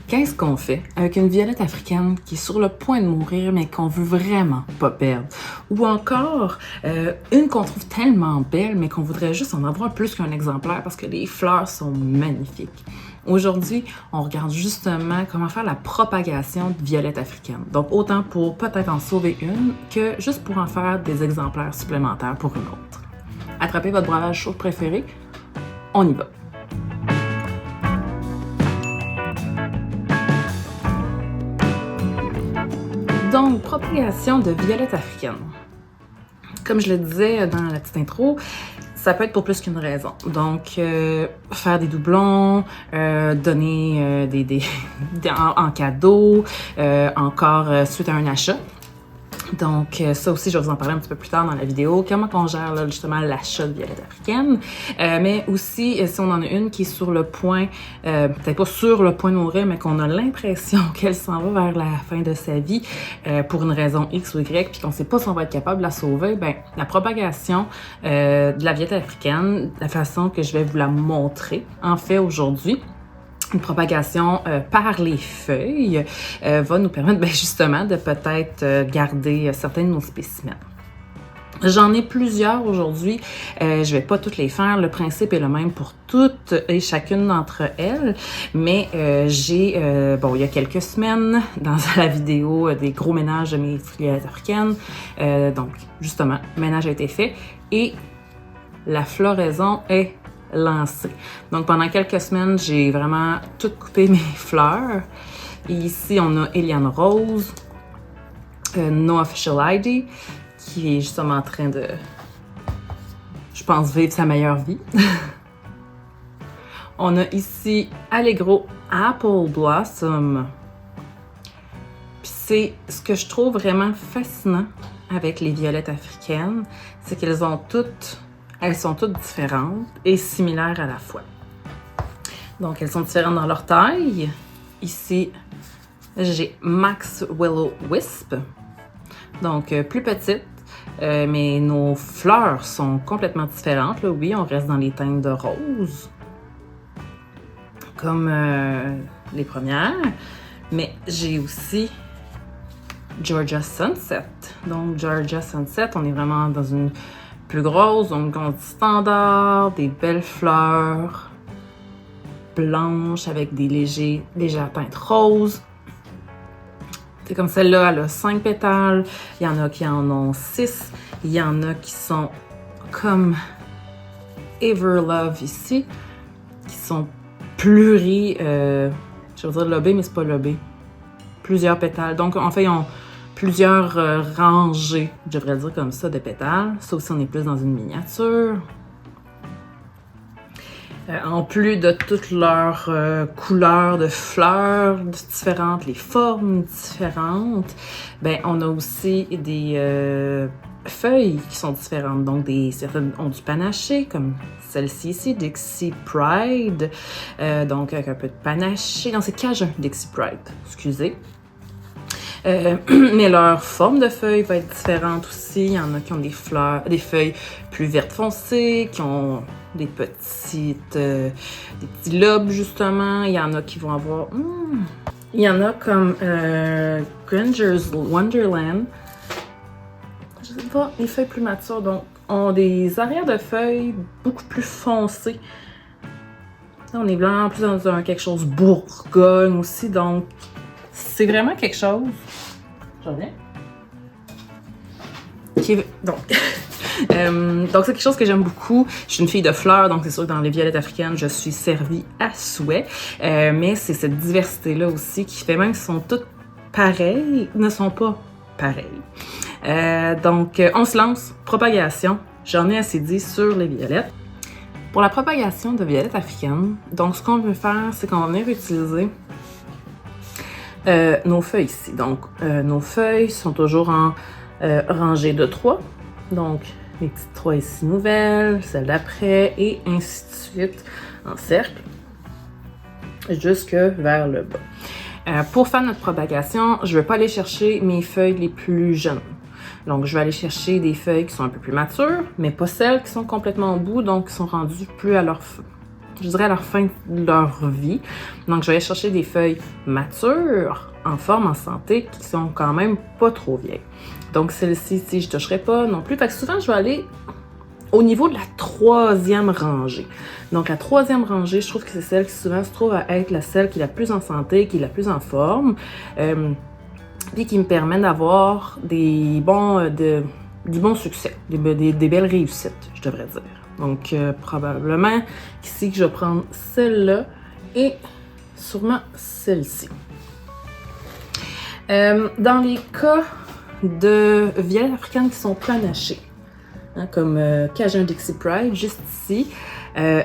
Qu'est-ce qu'on fait avec une violette africaine qui est sur le point de mourir mais qu'on veut vraiment pas perdre? Ou encore une qu'on trouve tellement belle mais qu'on voudrait juste en avoir plus qu'un exemplaire parce que les fleurs sont magnifiques. Aujourd'hui, on regarde justement comment faire la propagation de violettes africaines. Donc autant pour peut-être en sauver une que juste pour en faire des exemplaires supplémentaires pour une autre. Attrapez votre breuvage chaud préféré, on y va. Donc, propagation de violettes africaines. Comme je le disais dans la petite intro, ça peut être pour plus qu'une raison. Donc, faire des doublons, donner en cadeau, encore suite à un achat. Donc, ça aussi, je vais vous en parler un petit peu plus tard dans la vidéo. Comment on gère là, justement l'achat de violettes africaines. Mais aussi, si on en a une qui est sur le point, peut-être pas sur le point de mourir, mais qu'on a l'impression qu'elle s'en va vers la fin de sa vie pour une raison X ou Y, puis qu'on sait pas si on va être capable de la sauver, ben la propagation de la violette africaine, la façon que je vais vous la montrer, en fait, aujourd'hui, une propagation par les feuilles va nous permettre justement de peut-être garder certains de nos spécimens. J'en ai plusieurs aujourd'hui, je vais pas toutes les faire, le principe est le même pour toutes et chacune d'entre elles, mais j'ai, il y a quelques semaines, dans la vidéo des gros ménages de mes violettes africaines, donc justement, le ménage a été fait et la floraison est lancée. Donc pendant quelques semaines, j'ai vraiment tout coupé mes fleurs. Et ici, on a Eliane Rose, No Official ID, qui est justement en train de, je pense, vivre sa meilleure vie. On a ici Allegro Apple Blossom. Puis c'est ce que je trouve vraiment fascinant avec les violettes africaines, c'est qu'elles ont toutes elles sont toutes différentes et similaires à la fois. Donc, elles sont différentes dans leur taille. Ici, j'ai Max Willow Wisp. Donc, plus petite, mais nos fleurs sont complètement différentes. Là. Oui, on reste dans les teintes de rose, comme les premières. Mais j'ai aussi Georgia Sunset. Donc, Georgia Sunset, on est vraiment dans une plus grosse, donc on dit standard, des belles fleurs blanches avec des légères teintes roses. C'est comme celle-là, elle a 5 pétales. Il y en a qui en ont 6. Il y en a qui sont comme Everlove ici, qui sont je veux dire lobées, mais c'est pas lobé. Plusieurs pétales. Donc, en fait, ils ont plusieurs rangées, je devrais dire comme ça, de pétales, sauf si on est plus dans une miniature. En plus de toutes leurs couleurs de fleurs différentes, les formes différentes, ben on a aussi des feuilles qui sont différentes. Donc, certaines ont du panaché, comme celle-ci ici, Dixie Pride. Donc, avec un peu de panaché. Non, c'est Cajun Dixie Pride, excusez. Mais leur forme de feuilles va être différente aussi. Il y en a qui ont des feuilles plus vertes foncées, qui ont des petits lobes justement. Il y en a qui vont avoir... Il y en a comme Granger's Wonderland. Je sais pas, les feuilles plus matures, donc ont des arrières de feuilles beaucoup plus foncées. Là, on est vraiment plus dans quelque chose Bourgogne aussi, donc c'est vraiment quelque chose. J'en ai. Donc c'est quelque chose que j'aime beaucoup. Je suis une fille de fleurs, donc c'est sûr que dans les violettes africaines, je suis servie à souhait. Mais c'est cette diversité-là aussi qui fait même qu'elles sont toutes pareilles, ne sont pas pareilles. Donc on se lance. Propagation. J'en ai assez dit sur les violettes. Pour la propagation de violettes africaines, donc ce qu'on veut faire, c'est qu'on va venir utiliser nos feuilles ici. Donc, nos feuilles sont toujours en rangée de 3. Donc, les petites 3 ici nouvelles, celle d'après, et ainsi de suite en cercle, jusque vers le bas. Pour faire notre propagation, je ne vais pas aller chercher mes feuilles les plus jeunes. Donc, je vais aller chercher des feuilles qui sont un peu plus matures, mais pas celles qui sont complètement au bout, donc qui sont rendues plus à leur feu. je dirais, à leur fin de leur vie. Donc, je vais aller chercher des feuilles matures, en forme, en santé, qui sont quand même pas trop vieilles. Donc, celle-ci, je ne toucherai pas non plus. Fait que souvent, je vais aller au niveau de la 3e rangée. Donc, la 3e rangée, je trouve que c'est celle qui souvent se trouve à être celle qui est la plus en santé, qui est la plus en forme, puis qui me permet d'avoir du bon succès, des belles réussites, je devrais dire. Donc, probablement ici que je vais prendre celle-là et sûrement celle-ci. Dans les cas de violettes africaines qui sont panachées, comme Cajun Dixie Pride, juste ici.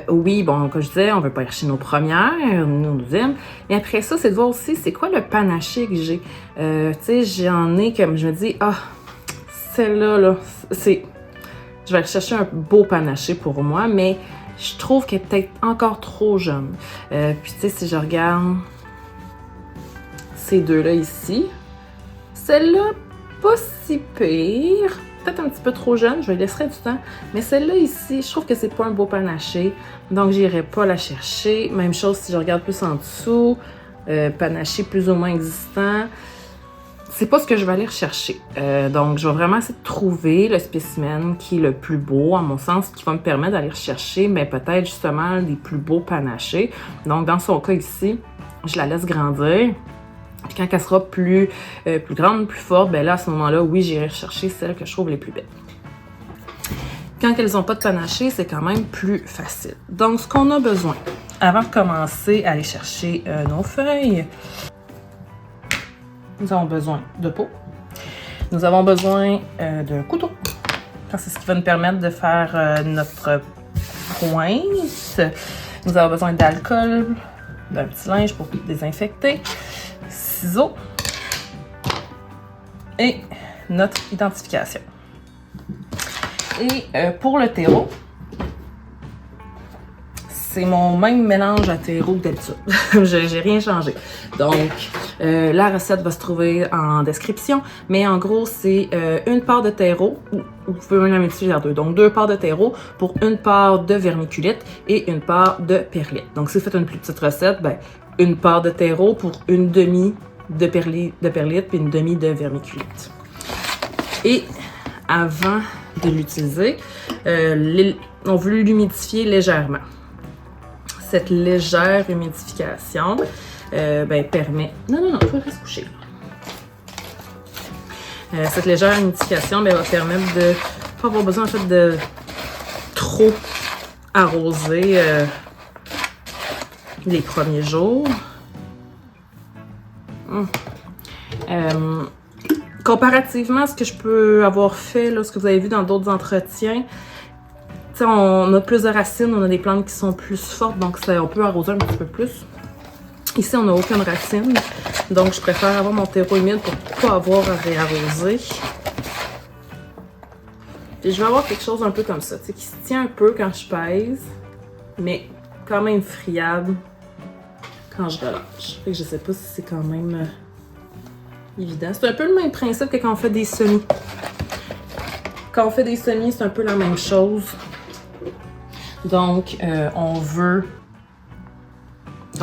Oui, bon, comme je disais, on veut pas acheter nos premières, nos deuxièmes. Mais après ça, c'est de voir aussi, c'est quoi le panaché que j'ai. Tu sais, j'en ai comme, je me dis, celle-là, là, c'est... Je vais aller chercher un beau panaché pour moi, mais je trouve qu'elle est peut-être encore trop jeune. Puis, tu sais, si je regarde ces deux-là ici, celle-là, pas si pire. Peut-être un petit peu trop jeune, je lui laisserai du temps. Mais celle-là ici, je trouve que c'est pas un beau panaché, donc j'irai pas la chercher. Même chose si je regarde plus en dessous, panaché plus ou moins existant. C'est pas ce que je vais aller rechercher. Donc, je vais vraiment essayer de trouver le spécimen qui est le plus beau, à mon sens, qui va me permettre d'aller rechercher, mais peut-être justement des plus beaux panachés. Donc, dans son cas ici, je la laisse grandir. Puis quand elle sera plus grande, plus forte, ben là, à ce moment-là, oui, j'irai chercher celles que je trouve les plus belles. Quand elles n'ont pas de panaché, c'est quand même plus facile. Donc, ce qu'on a besoin, avant de commencer à aller chercher nos feuilles, nous avons besoin de peau. Nous avons besoin d'un couteau. C'est ce qui va nous permettre de faire notre pointe. Nous avons besoin d'alcool, d'un petit linge pour désinfecter, ciseaux et notre identification. Et pour le terreau, c'est mon même mélange à terreau que d'habitude. J'ai rien changé. Donc, la recette va se trouver en description, mais en gros, c'est une part de terreau, ou vous pouvez même la multiplier par 2. Donc, 2 parts de terreau pour une part de vermiculite et une part de perlite. Donc, si vous faites une plus petite recette, ben, une part de terreau pour une demi de perlite puis une demi de vermiculite. Et avant de l'utiliser, on veut l'humidifier légèrement. Cette légère humidification permet... Non, il faut rester couché. Cette légère humidification va permettre de pas avoir besoin en fait de trop arroser les premiers jours. Comparativement à ce que je peux avoir fait, là, ce que vous avez vu dans d'autres entretiens, on a plus de racines, on a des plantes qui sont plus fortes, donc on peut arroser un petit peu plus. Ici, on n'a aucune racine, donc je préfère avoir mon terreau humide pour ne pas avoir à réarroser. Et je vais avoir quelque chose un peu comme ça, qui se tient un peu quand je pèse, mais quand même friable quand je relâche. Fait que je sais pas si c'est quand même évident. C'est un peu le même principe que quand on fait des semis. Quand on fait des semis, c'est un peu la même chose. Donc, on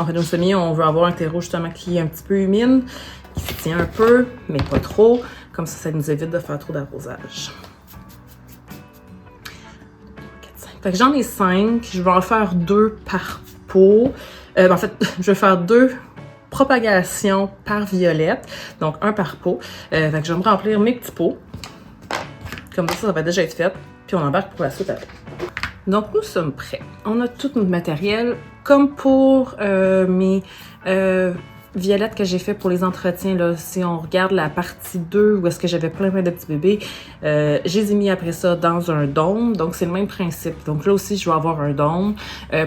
fait nos semis, on veut avoir un terreau justement qui est un petit peu humide, qui se tient un peu, mais pas trop. Comme ça nous évite de faire trop d'arrosage. Fait que j'en ai 5. Je vais en faire 2 par pot. En fait, je vais faire 2 propagations par violette. Donc, 1 par pot. Fait que je vais me remplir mes petits pots. Comme ça va déjà être fait. Puis on embarque pour la suite après. Donc, nous sommes prêts. On a tout notre matériel. Comme pour mes violettes que j'ai fait pour les entretiens, là, si on regarde la partie 2 où est-ce que j'avais plein de petits bébés, je les ai mis après ça dans un dôme. Donc, c'est le même principe. Donc, là aussi, je vais avoir un dôme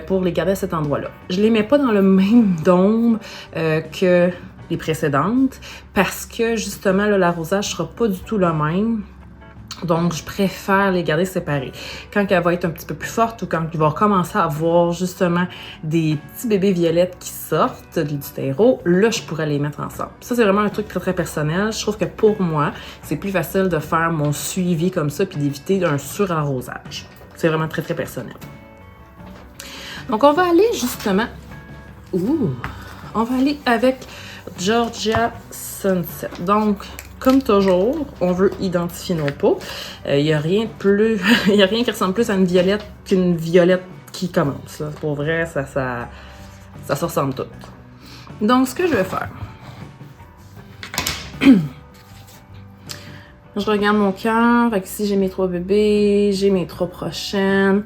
pour les garder à cet endroit-là. Je les mets pas dans le même dôme que les précédentes parce que, justement, l'arrosage sera pas du tout le même. Donc, je préfère les garder séparés. Quand elle va être un petit peu plus forte ou quand il va commencer à avoir justement des petits bébés violettes qui sortent du terreau, là, je pourrais les mettre ensemble. Ça, c'est vraiment un truc très, très personnel. Je trouve que pour moi, c'est plus facile de faire mon suivi comme ça puis d'éviter un surarrosage. C'est vraiment très, très personnel. Donc, on va aller justement... on va aller avec Georgia Sunset. Donc, comme toujours, on veut identifier nos peaux. Il n'y a rien de plus... Il n'y a rien qui ressemble plus à une violette qu'une violette qui commence. Là. Pour vrai, ça se ressemble tout. Donc, ce que je vais faire... Je regarde mon cœur. Fait que ici, j'ai mes 3 bébés, j'ai mes 3 prochaines.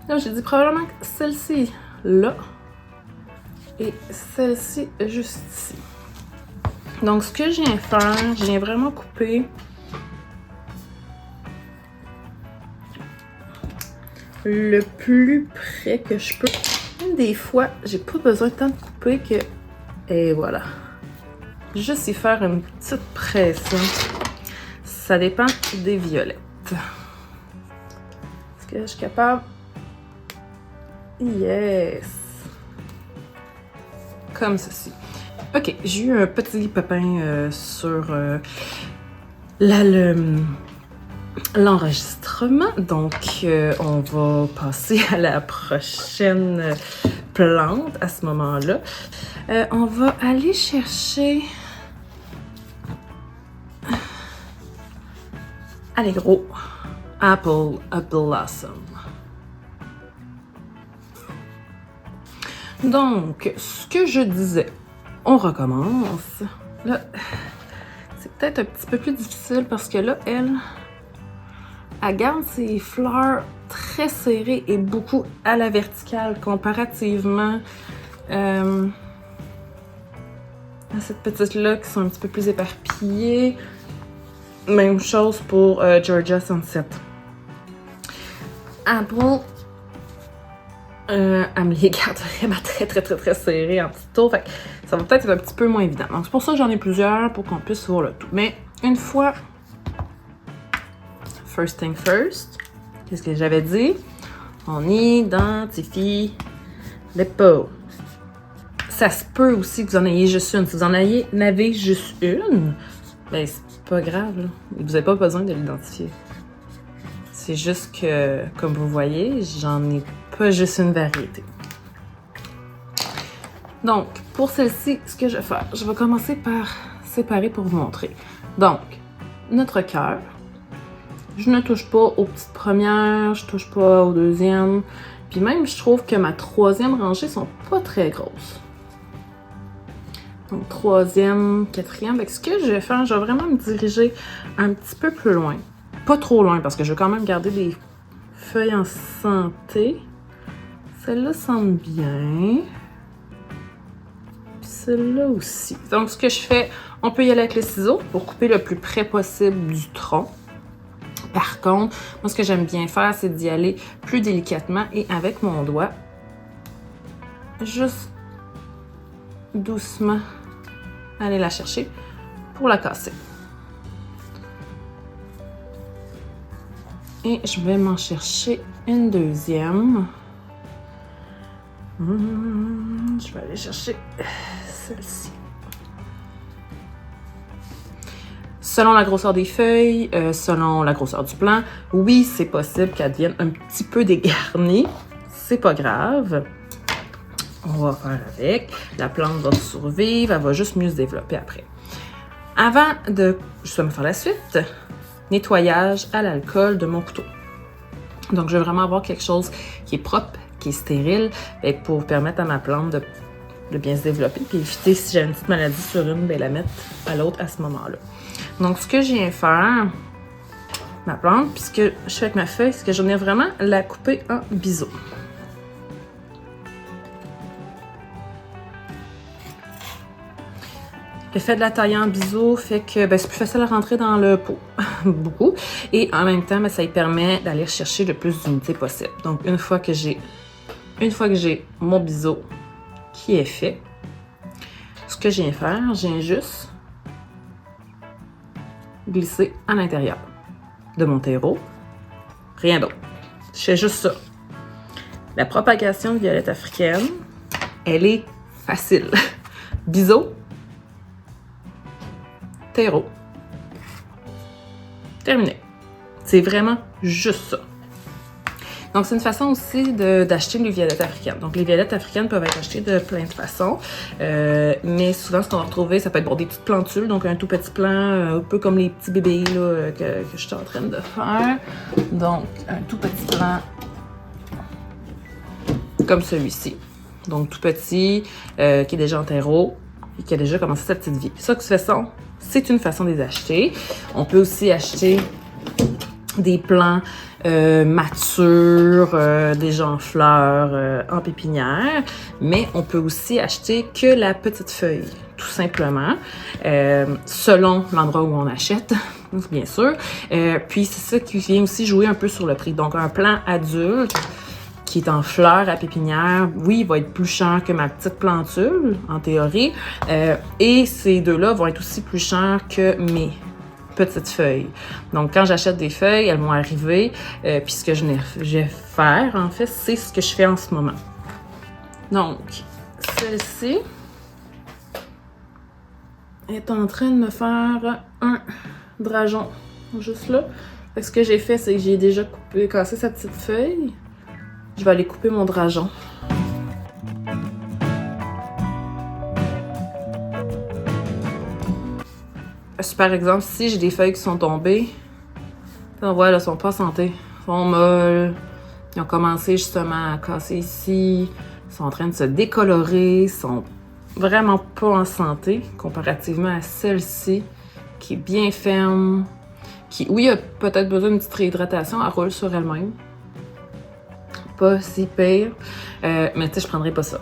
Là, j'ai dit probablement que celle-ci, là, et celle-ci, juste ici. Donc, ce que je viens faire, je viens vraiment couper le plus près que je peux. Même des fois, j'ai pas besoin de tant de couper que... Et voilà. Juste y faire une petite pression. Ça dépend des violettes. Est-ce que je suis capable? Yes! Comme ceci. Ok, j'ai eu un petit pépin sur l'enregistrement. Donc, on va passer à la prochaine plante à ce moment-là. On va aller chercher... Allez, gros. Apple Blossom. Donc, ce que je disais, on recommence. Là, c'est peut-être un petit peu plus difficile parce que là, elle garde ses fleurs très serrées et beaucoup à la verticale comparativement à cette petite-là qui sont un petit peu plus éparpillées. Même chose pour Georgia Sunset. Apple, elle me les garde vraiment très serrées en petits tours. Fait que ça va peut-être être un petit peu moins évident. Donc c'est pour ça que j'en ai plusieurs pour qu'on puisse voir le tout. Mais une fois, first thing first, qu'est-ce que j'avais dit? On identifie les peaux. Ça se peut aussi que vous en ayez juste une. Si vous en avez juste une, ben c'est pas grave, là. Vous n'avez pas besoin de l'identifier. C'est juste que, comme vous voyez, j'en ai pas juste une variété. Donc, pour celle-ci, ce que je vais faire, je vais commencer par séparer pour vous montrer. Donc, notre cœur. Je ne touche pas aux petites premières, je touche pas aux deuxièmes. Puis même, je trouve que ma 3e rangée sont pas très grosses. Donc, 3e, 4e. Avec ce que je vais faire, je vais vraiment me diriger un petit peu plus loin. Pas trop loin, parce que je vais quand même garder des feuilles en santé. Celle-là semble bien. Puis celle-là aussi. Donc, ce que je fais, on peut y aller avec les ciseaux pour couper le plus près possible du tronc. Par contre, moi, ce que j'aime bien faire, c'est d'y aller plus délicatement et avec mon doigt, juste doucement aller la chercher pour la casser. Et je vais m'en chercher une deuxième. Je vais aller chercher celle-ci. Selon la grosseur des feuilles, selon la grosseur du plant, oui, c'est possible qu'elle devienne un petit peu dégarnie. C'est pas grave. On va faire avec. La plante va survivre, elle va juste mieux se développer après. Avant de justement faire la suite, nettoyage à l'alcool de mon couteau. Donc, je veux vraiment avoir quelque chose qui est propre, qui est stérile, et pour permettre à ma plante de bien se développer, puis éviter si j'ai une petite maladie sur une, bien la mettre à l'autre à ce moment-là. Donc, ce que je viens faire, ma plante, puis ce que je fais avec ma feuille, c'est que je viens vraiment la couper en biseaux. Le fait de la tailler en biseaux fait que c'est plus facile à rentrer dans le pot, beaucoup. Et en même temps, ça lui permet d'aller chercher le plus d'unités possible. Donc, une fois que j'ai mon biseau qui est fait, ce que je viens faire, je viens juste glisser à l'intérieur de mon terreau. Rien d'autre. Je fais juste ça. La propagation de violette africaine, elle est facile. Biseau, terreau. Terminé. C'est vraiment juste ça. Donc, c'est une façon aussi d'acheter les violettes africaines. Donc, les violettes africaines peuvent être achetées de plein de façons. Mais souvent, ce qu'on va retrouver, ça peut être bon, des petites plantules. Donc, un tout petit plant, un peu comme les petits bébés là, que je suis en train de faire. Donc, un tout petit plant comme celui-ci. Donc, tout petit, qui est déjà en terreau et qui a déjà commencé sa petite vie. Ça, de toute façon, c'est une façon de les acheter. On peut aussi acheter des plants matures, déjà en fleurs, en pépinière, mais on peut aussi acheter que la petite feuille, tout simplement, selon l'endroit où on achète, bien sûr. Puis c'est ça qui vient aussi jouer un peu sur le prix. Donc un plant adulte qui est en fleurs à pépinière, oui, il va être plus cher que ma petite plantule, en théorie, et ces deux-là vont être aussi plus chers que mes petites feuilles. Donc, quand j'achète des feuilles, elles vont arriver, puis ce que je vais faire, en fait, c'est ce que je fais en ce moment. Donc, celle-ci est en train de me faire un drageon, juste là. Fait que ce que j'ai fait, c'est que j'ai déjà cassé sa petite feuille. Je vais aller couper mon drageon. Par exemple, si j'ai des feuilles qui sont tombées, on voit, elles sont pas en santé. Elles sont molles. Ils ont commencé justement à casser ici. Ils sont en train de se décolorer. Ils sont vraiment pas en santé comparativement à celle-ci qui est bien ferme. Qui, oui, a peut-être besoin d'une petite réhydratation. Elle roule sur elle-même. Pas si pire. Mais tu sais, je prendrais pas ça.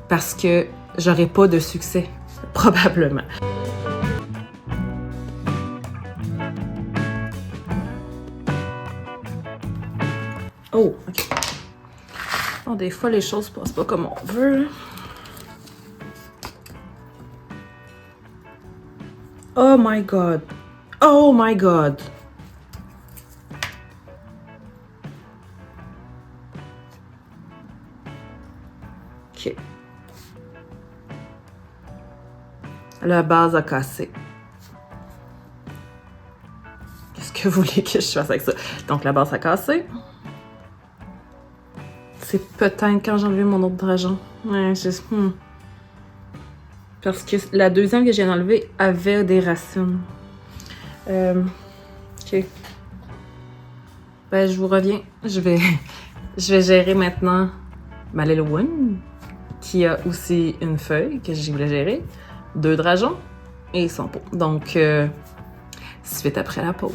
Parce que j'aurais pas de succès, probablement. Oh, ok. Bon, des fois, les choses passent pas comme on veut. Oh my god. Oh my god. Ok. La base a cassé. Qu'est-ce que vous voulez que je fasse avec ça? Donc, la base a cassé. C'est peut-être quand j'ai enlevé mon autre drageon. Ouais, Parce que la deuxième que j'ai enlevée avait des racines. Ok. Ben, je vous reviens. Je vais gérer maintenant ma Little One, qui a aussi une feuille que je voulais gérer, 2 drageons et son pot. Donc, suite après la pause.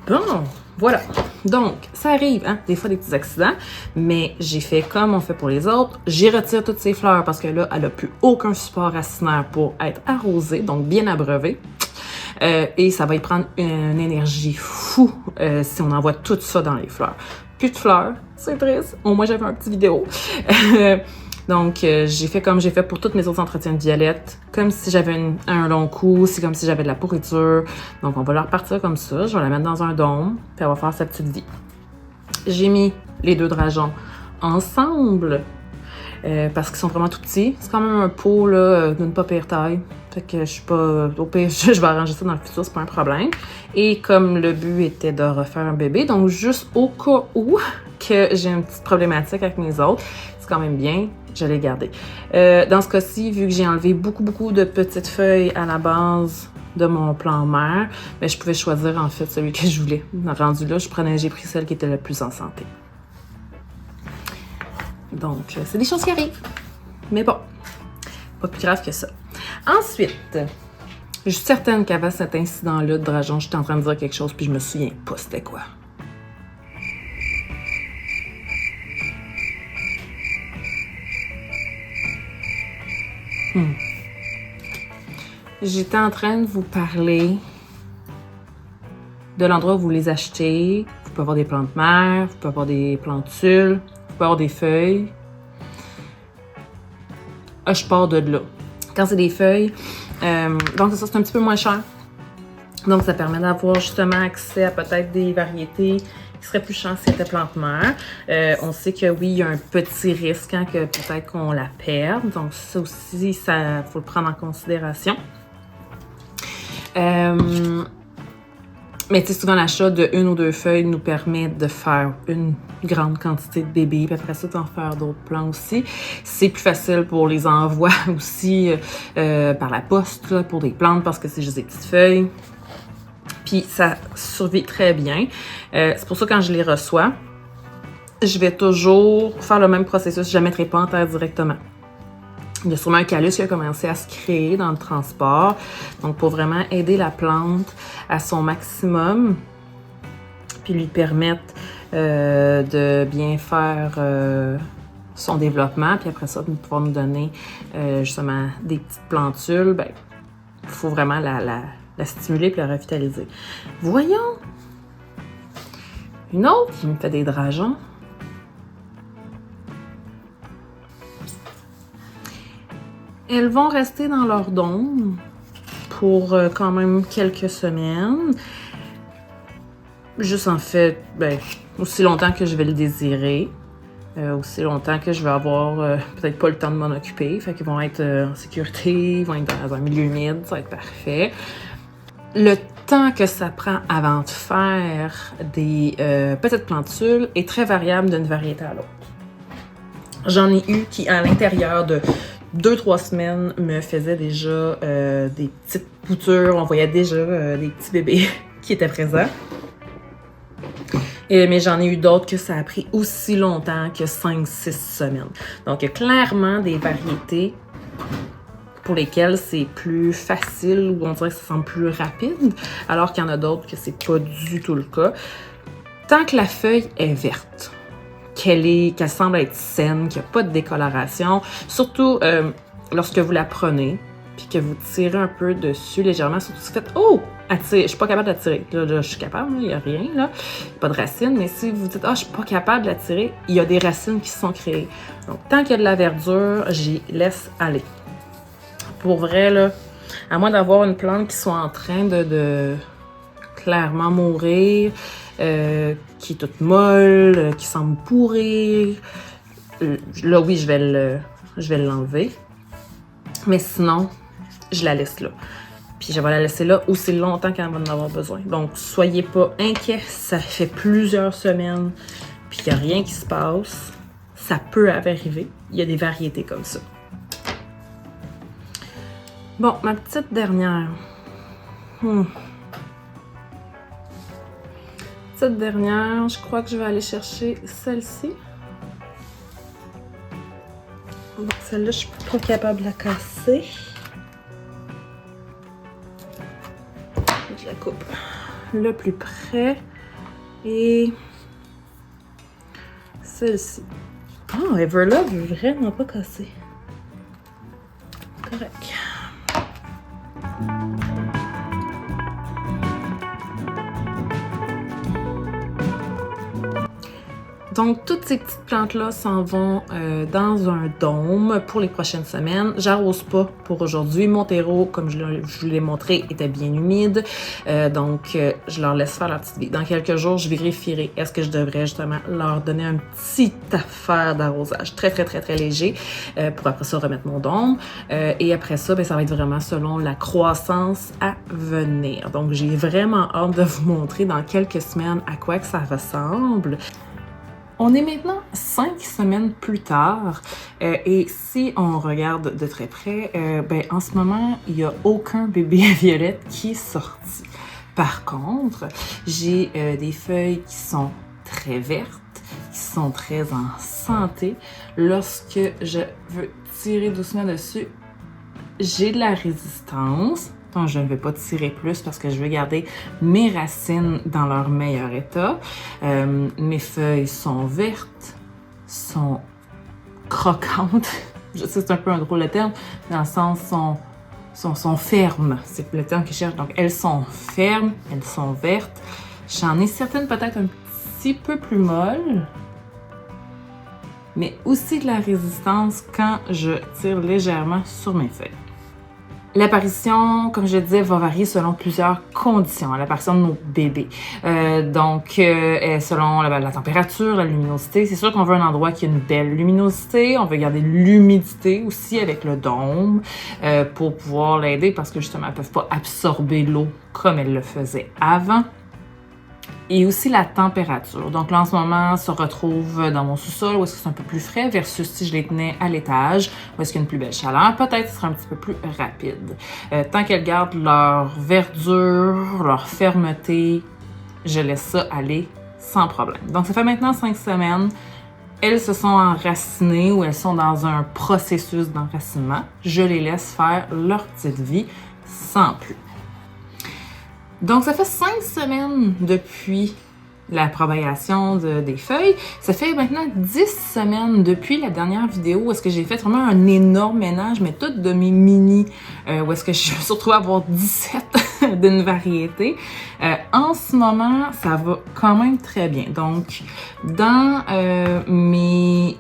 Bon, voilà. Donc, ça arrive, hein, des fois des petits accidents, mais j'ai fait comme on fait pour les autres. J'y retire toutes ces fleurs parce que là, elle n'a plus aucun support racinaire pour être arrosée, donc bien abreuvée. Et ça va y prendre une énergie fou si on envoie tout ça dans les fleurs. Plus de fleurs, c'est triste. Au moins, j'avais un petit vidéo. Donc, j'ai fait comme j'ai fait pour tous mes autres entretiens de violettes, comme si j'avais un long cou, c'est comme si j'avais de la pourriture. Donc, on va la repartir comme ça. Je vais la mettre dans un dôme, puis elle va faire sa petite vie. J'ai mis les 2 drageons ensemble parce qu'ils sont vraiment tout petits. C'est quand même un pot d'une pas pire taille. Fait que je suis pas... Au pire, je vais arranger ça dans le futur, c'est pas un problème. Et comme le but était de refaire un bébé, donc juste au cas où que j'ai une petite problématique avec mes autres, c'est quand même bien, je l'ai gardé. Dans ce cas-ci, vu que j'ai enlevé beaucoup de petites feuilles à la base de mon plan mère, ben, je pouvais choisir en fait celui que je voulais. Rendu là, j'ai pris celle qui était la plus en santé. Donc, c'est des choses qui arrivent. Mais bon, pas plus grave que ça. Ensuite, je suis certaine qu'avant cet incident-là de drageon, j'étais en train de dire quelque chose puis je me souviens pas c'était quoi. J'étais en train de vous parler de l'endroit où vous les achetez. Vous pouvez avoir des plantes mères, vous pouvez avoir des plantules, vous pouvez avoir des feuilles. Ok, je pars de là. Quand c'est des feuilles, donc ça, c'est un petit peu moins cher. Donc, ça permet d'avoir justement accès à peut-être des variétés qui seraient plus chères si c'était plante-mère. On sait que oui, il y a un petit risque hein, que peut-être qu'on la perde. Donc, ça aussi, ça faut le prendre en considération. Mais tu sais, souvent, l'achat de 1 ou 2 feuilles nous permet de faire une grande quantité de bébés, puis après ça, d'en faire d'autres plants aussi. C'est plus facile pour les envois aussi par la poste, là, pour des plantes, parce que c'est juste des petites feuilles. Puis ça survit très bien. C'est pour ça que quand je les reçois, je vais toujours faire le même processus. Je ne la mettrai pas en terre directement. Il y a sûrement un callus qui a commencé à se créer dans le transport. Donc, pour vraiment aider la plante à son maximum, puis lui permettre de bien faire son développement, puis après ça, de pouvoir nous donner justement des petites plantules, ben, il faut vraiment la stimuler puis la revitaliser. Voyons! Une autre qui me fait des drageons. Elles vont rester dans leur dôme pour quand même quelques semaines. Juste en fait, ben, aussi longtemps que je vais le désirer. Aussi longtemps que je vais avoir peut-être pas le temps de m'en occuper. Fait qu'ils vont être en sécurité, ils vont être dans un milieu humide, ça va être parfait. Le temps que ça prend avant de faire des petites plantules est très variable d'une variété à l'autre. J'en ai eu qui, à l'intérieur de 2-3 semaines, me faisaient déjà des petites boutures. On voyait déjà des petits bébés qui étaient présents. Mais j'en ai eu d'autres que ça a pris aussi longtemps que 5-6 semaines. Donc, il y a clairement des variétés pour lesquelles c'est plus facile ou on dirait que ça semble plus rapide, alors qu'il y en a d'autres que c'est pas du tout le cas. Tant que la feuille est verte, qu'elle semble être saine, qu'il n'y a pas de décoloration, surtout lorsque vous la prenez, puis que vous tirez un peu dessus légèrement, surtout si vous faites « Oh! Je suis pas capable de la tirer. » Là, je suis capable, il n'y a rien, là. Pas de racines, mais si vous dites « Ah, je suis pas capable de la tirer », il y a des racines qui se sont créées. Donc, tant qu'il y a de la verdure, j'y laisse aller. Pour vrai, là, à moins d'avoir une plante qui soit en train de clairement mourir, qui est toute molle, qui semble pourrir, là, oui, je vais l'enlever. Mais sinon, je la laisse là. Puis je vais la laisser là aussi longtemps qu'elle va en avoir besoin. Donc, soyez pas inquiets, ça fait plusieurs semaines, puis il n'y a rien qui se passe. Ça peut arriver. Il y a des variétés comme ça. Bon, ma petite dernière. Petite dernière, je crois que je vais aller chercher celle-ci. Bon, celle-là, je suis pas capable de la casser. Je la coupe le plus près. Et celle-ci. Oh, Everlove veut vraiment pas casser. Correct. Donc, toutes ces petites plantes-là s'en vont dans un dôme pour les prochaines semaines. J'arrose pas pour aujourd'hui. Mon terreau, comme je vous l'ai montré, était bien humide. Donc, je leur laisse faire leur petite vie. Dans quelques jours, je vérifierai est-ce que je devrais justement leur donner un petit affaire d'arrosage très, très, très, très léger pour après ça remettre mon dôme. Et après ça, ben, ça va être vraiment selon la croissance à venir. Donc, j'ai vraiment hâte de vous montrer dans quelques semaines à quoi que ça ressemble. On est maintenant 5 semaines plus tard et si on regarde de très près, ben, en ce moment, il n'y a aucun bébé à violette qui est sorti. Par contre, j'ai des feuilles qui sont très vertes, qui sont très en santé. Lorsque je veux tirer doucement dessus, j'ai de la résistance. Donc, je ne vais pas tirer plus parce que je veux garder mes racines dans leur meilleur état. Mes feuilles sont vertes, sont croquantes. Je sais, c'est un peu un drôle de terme, dans le sens sont fermes. C'est le terme que je cherche. Donc, elles sont fermes, elles sont vertes. J'en ai certaines peut-être un petit peu plus molles. mais aussi de la résistance quand je tire légèrement sur mes feuilles. L'apparition, comme je le disais, va varier selon plusieurs conditions, l'apparition de nos bébés. Selon la température, la luminosité. C'est sûr qu'on veut un endroit qui a une belle luminosité. On veut garder l'humidité aussi avec le dôme pour pouvoir l'aider parce que justement, elles ne peuvent pas absorber l'eau comme elles le faisaient avant. Et aussi la température. Donc là, en ce moment, on se retrouve dans mon sous-sol où est-ce que c'est un peu plus frais versus si je les tenais à l'étage où est-ce qu'il y a une plus belle chaleur. Peut-être ce sera un petit peu plus rapide. Tant qu'elles gardent leur verdure, leur fermeté, je laisse ça aller sans problème. Donc ça fait maintenant 5 semaines. Elles se sont enracinées ou elles sont dans un processus d'enracinement. Je les laisse faire leur petite vie sans plus. Donc, ça fait 5 semaines depuis la propagation des feuilles. Ça fait maintenant 10 semaines depuis la dernière vidéo où est-ce que j'ai fait vraiment un énorme ménage, mais toutes de mes mini, où est-ce que je me suis retrouvée à avoir 17 d'une variété. En ce moment, ça va quand même très bien. Donc, dans mes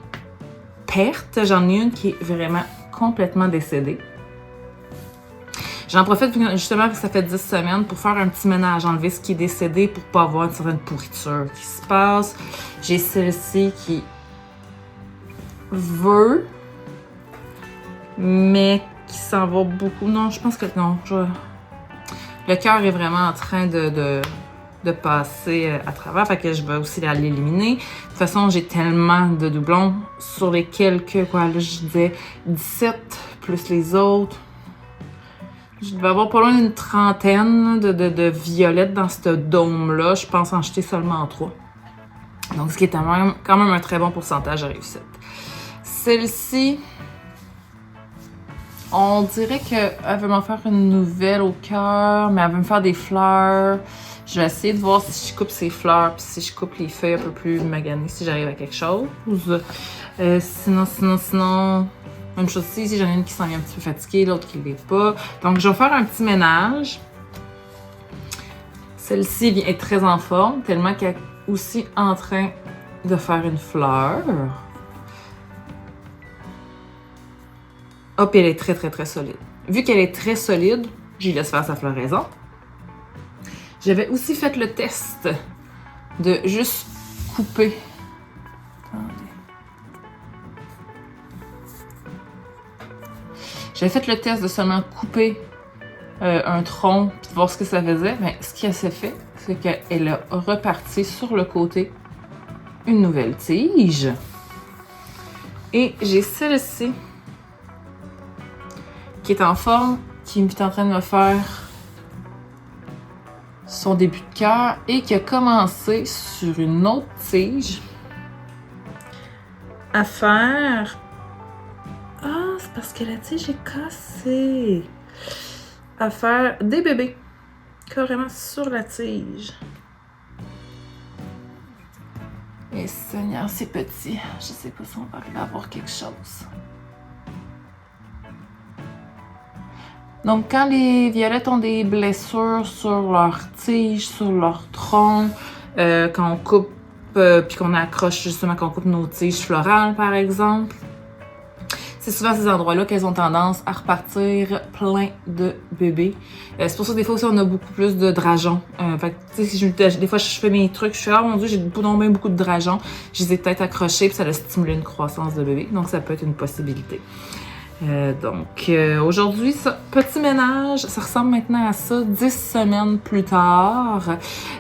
pertes, j'en ai une qui est vraiment complètement décédée. J'en profite justement parce que ça fait 10 semaines pour faire un petit ménage, enlever ce qui est décédé pour pas avoir une certaine pourriture qui se passe. J'ai celle-ci qui veut, mais qui s'en va beaucoup. Non, je pense que non. Le cœur est vraiment en train de passer à travers, fait que je vais aussi l'éliminer. De toute façon, j'ai tellement de doublons sur les quelques, là, je disais 17 plus les autres. Je devais avoir pas loin d'une trentaine de violettes dans ce dôme-là. Je pense en jeter seulement 3. Donc, ce qui est quand même un très bon pourcentage de réussite. Celle-ci, on dirait qu'elle veut m'en faire une nouvelle au cœur, mais elle veut me faire des fleurs. Je vais essayer de voir si je coupe ses fleurs, puis si je coupe les feuilles un peu plus maganées, si j'arrive à quelque chose. Sinon... Même chose ici, si j'en ai une qui s'en vient un petit peu fatiguée, l'autre qui ne l'est pas. Donc, je vais faire un petit ménage. Celle-ci est très en forme, tellement qu'elle est aussi en train de faire une fleur. Hop, elle est très, très, très solide. Vu qu'elle est très solide, j'y laisse faire sa floraison. J'avais aussi fait le test de juste couper. J'avais fait le test de seulement couper un tronc et de voir ce que ça faisait. Mais ce qu'elle s'est fait, c'est qu'elle a reparti sur le côté une nouvelle tige. Et j'ai celle-ci qui est en forme, qui est en train de me faire son début de cœur et qui a commencé sur une autre tige à faire... Ah, c'est parce que la tige est cassée. À faire des bébés. Carrément sur la tige. Et Seigneur, c'est petit. Je sais pas si on va arriver à voir quelque chose. Donc, quand les violettes ont des blessures sur leur tige, sur leur tronc, quand on coupe, puis qu'on accroche justement, quand on coupe nos tiges florales, par exemple, c'est souvent à ces endroits-là qu'elles ont tendance à repartir plein de bébés. C'est pour ça que des fois aussi, on a beaucoup plus de drageons. Fait que, des fois, je fais mes trucs, je fais « Ah mon Dieu, j'ai beaucoup de drageons. » Je les ai peut-être accrochés, puis ça a stimulé une croissance de bébé. Donc, ça peut être une possibilité. Aujourd'hui, petit ménage, ça ressemble maintenant à ça, 10 semaines plus tard.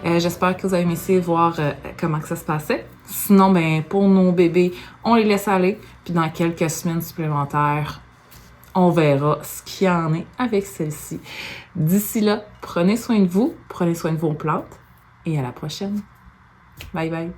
J'espère que vous avez aimé voir comment que ça se passait. Sinon, ben pour nos bébés, on les laisse aller. Puis dans quelques semaines supplémentaires, on verra ce qu'il y en est avec celle-ci. D'ici là, prenez soin de vous, prenez soin de vos plantes et à la prochaine. Bye bye!